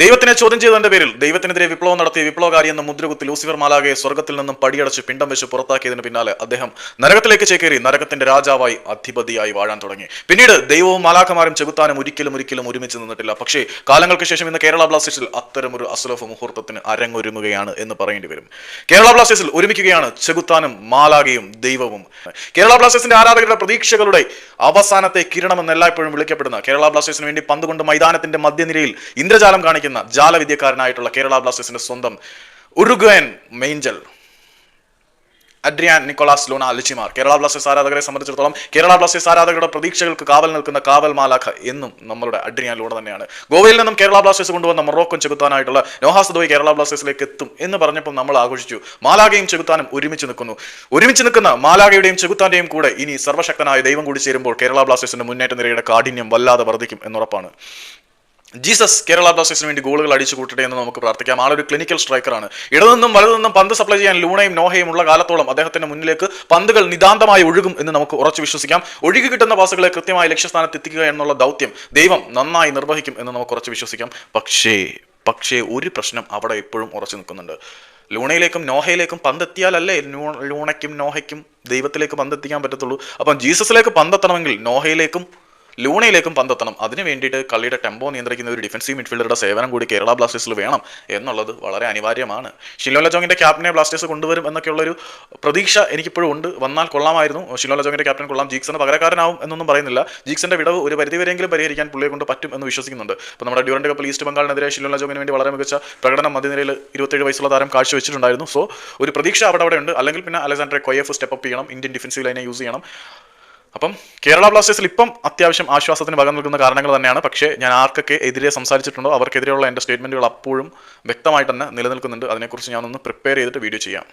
ദൈവത്തിനെ ചോദ്യം ചെയ്തതിന്റെ പേരിൽ ദൈവത്തിനെതിരെ വിപ്ലവം നടത്തിയ വിപ്ലവകാരി എന്ന മുദ്രകുത്തി ലൂസിഫർ മാലാകയെ സ്വർഗത്തിൽ നിന്നും പടിയടച്ച് പിണ്ടം വെച്ച് പുറത്താക്കിയതിന് പിന്നാലെ അദ്ദേഹം നരകത്തിലേക്ക് ചേക്കേറി നരകത്തിന്റെ രാജാവായി അധിപതിയായി വാഴാൻ തുടങ്ങി. പിന്നീട് ദൈവവും മാലാഖമാരും ചെകുത്താനും ഒരിക്കലും ഒരുമിച്ച് നിന്നിട്ടില്ല. പക്ഷേ കാലങ്ങൾക്ക് ശേഷം ഇന്ന് കേരള ബ്ലാസ്റ്റേഴ്സിൽ അത്തരമൊരു അസുലഭ മുഹൂർത്തത്തിന് അരങ്ങൊരുങ്ങുകയാണ് എന്ന് പറയേണ്ടി വരും. കേരള ബ്ലാസ്റ്റേഴ്സിൽ ഒരുമിക്കുകയാണ് ചെകുത്താനും മാലാകയും ദൈവവും. കേരള ബ്ലാസ്റ്റേഴ്സിന്റെ ആരാധകരുടെ പ്രതീക്ഷകളുടെ അവസാനത്തെ കിരണമെന്ന് എല്ലായ്പ്പോഴും വിളിക്കപ്പെടുന്ന കേരള ബ്ലാസ്റ്റേഴ്സിന് വേണ്ടി പന്ത് കൊണ്ട് മൈതാനത്തിന്റെ മധ്യനിരയിൽ ഇന്ദ്രജാലം കാണിക്കുന്ന ജാലവിദ്യക്കാരനായിട്ടുള്ള കേരള ബ്ലാസ്റ്റേഴ്സിന്റെ സ്വന്തം ഉറുഗ്വേൻ മേഞ്ചൽ അഡ്രിയാൻ നിക്കോളാസ് ലൂണ ലിച്ചിമാർ കേരള ബ്ലാസ്റ്റേഴ്സ് ആരാധകരെ സംബന്ധിച്ചിടത്തോളം കേരള ബ്ലാസ്റ്റേഴ്സ് ആരാധകരുടെ പ്രതീക്ഷകൾക്ക് കാവൽ നിൽക്കുന്ന കാവൽ മാലാഖ എന്നും നമ്മളുടെ അഡ്രിയാൻ ലൂണ തന്നെയാണ്. ഗോവയിൽ നിന്നും കേരള ബ്ലാസ്റ്റേഴ്സ് കൊണ്ടുവന്ന മൊറോക്കൻ ചെകുത്താനായിട്ടുള്ള നോഹാസ് ദോയി കേരള ബ്ലാസ്റ്റേഴ്സിലേക്ക് എത്തും എന്ന് പറഞ്ഞപ്പോൾ നമ്മൾ ആഘോഷിച്ചു. മാലാഖയും ചെകുത്താനും ഒരുമിച്ച് നിൽക്കുന്ന മാലാഖയുടെയും ചെകുത്താന്റെയും കൂടെ ഇനി സർവശക്തനായ ദൈവം കൂടി ചേരുമ്പോൾ കേരള ബ്ലാസ്റ്റേഴ്സിന്റെ മുന്നേറ്റ നിരയുടെ കാഠിന്യം വല്ലാതെ വർദ്ധിക്കും എന്നുറപ്പാണ്. ജീസസ് കേരള ബ്ലാസ്റ്റേഴ്സിന് വേണ്ടി ഗോളുകൾ അടിച്ചു കൂട്ടട്ടെ എന്ന് നമുക്ക് പ്രാർത്ഥിക്കാം. ആളൊരു ക്ലിനിക്കൽ സ്ട്രൈക്കറാണ്. ഇടതുനിന്നും വലതുനിന്നും പന്ത് സപ്ലൈ ചെയ്യാൻ ലൂണയും നോഹയും ഉള്ള കാലത്തോളം അദ്ദേഹത്തിന്റെ മുന്നിലേക്ക് പന്തുകൾ നിതാന്തമായി ഒഴുകും എന്ന് നമുക്ക് ഉറച്ചു വിശ്വസിക്കാം. ഒഴുകി കിട്ടുന്ന പാസുകളെ കൃത്യമായി ലക്ഷ്യസ്ഥാനത്ത് എത്തിക്കുക എന്നുള്ള ദൗത്യം ദൈവം നന്നായി നിർവഹിക്കും എന്ന് നമുക്ക് ഉറച്ചു വിശ്വസിക്കാം. പക്ഷേ ഒരു പ്രശ്നം അവിടെ എപ്പോഴും ഉറച്ചു നിൽക്കുന്നുണ്ട്. ലൂണയിലേക്കും നോഹയിലേക്കും പന്തെത്തിയാലല്ലേ ലൂണയ്ക്കും നോഹയ്ക്കും ദൈവത്തിലേക്ക് പന്തെത്തിക്കാൻ പറ്റത്തുള്ളൂ. അപ്പം ജീസസിലേക്ക് പന്തെത്തണമെങ്കിൽ നോഹയിലേക്കും ലൂണയിലേക്കും പന്തെത്തണം. അതിന് വേണ്ടിയിട്ട് കളിയുടെ ടെമ്പോ നിയന്ത്രിക്കുന്ന ഒരു ഡിഫൻസീവ് മിഡ്ഫീൽഡറുടെ സേവനം കൂടി കേരള ബ്ലാസ്റ്റേഴ്സിൽ വേണം എന്നുള്ളത് വളരെ അനിവാര്യമാണ്. ഷിലോ ലജോങ്ങിന്റെ ക്യാപ്റ്റനെ ബ്ലാസ്റ്റേഴ്സ് കൊണ്ടുവരും എന്നൊക്കെയുള്ളൊരു പ്രതീക്ഷ എനിക്കിപ്പോഴും ഉണ്ട്. വന്നാൽ കൊള്ളാമായിരുന്നു. ഷിലോ ലജോങ്ങിന്റെ ക്യാപ്റ്റൻ കൊള്ളാം. ജീക്സന് പകരക്കാരനാവും എന്നൊന്നും പറയുന്നില്ല. ജീക്സന്റെ വിടവ് ഒരു പരിധിവരെയെങ്കിലും പരിഹരിക്കാൻ പുള്ളിയെ കൊണ്ട് പറ്റും എന്ന് വിശ്വസിക്കുന്നുണ്ട്. അപ്പോൾ നമ്മുടെ ഡ്യൂറന്റ് കപ്പിൽ ഈസ്റ്റ് ബംഗാളിനെതിരെ ഷിലോ ലജോങ്ങിന് വേണ്ടി വളരെ മികച്ച പ്രകടനം മധ്യനിരയിൽ 27 വയസ്സുള്ള താരം കാഴ്ചവെച്ചിട്ടുണ്ടായിരുന്നു. സോ ഒരു പ്രതീക്ഷ അവിടെ ഉണ്ട്. അല്ലെങ്കിൽ പിന്നെ അലക്സാണ്ടറെ കൊയഫ് സ്റ്റെപ്പ് അപ്പ് ചെയ്യണം. ഇന്ത്യൻ ഡിഫൻസീവ് ലൈനെ യൂസ് ചെയ്യണം. അപ്പം കേരള ബ്ലാസ്റ്റേഴ്സിൽ ഇപ്പം അത്യാവശ്യം ആശ്വാസത്തിന് വക നൽകുന്ന കാരണങ്ങൾ തന്നെയാണ്. പക്ഷേ ഞാൻ ആർക്കൊക്കെ എതിരെ സംസാരിച്ചിട്ടുണ്ടോ അവർക്കെതിരെയുള്ള എൻ്റെ സ്റ്റേറ്റ്മെൻറ്റുകൾ അപ്പോഴും വ്യക്തമായിട്ട് തന്നെ നിലനിൽക്കുന്നുണ്ട്. അതിനെക്കുറിച്ച് ഞാനൊന്ന് പ്രിപ്പയർ ചെയ്തിട്ട് വീഡിയോ ചെയ്യാം.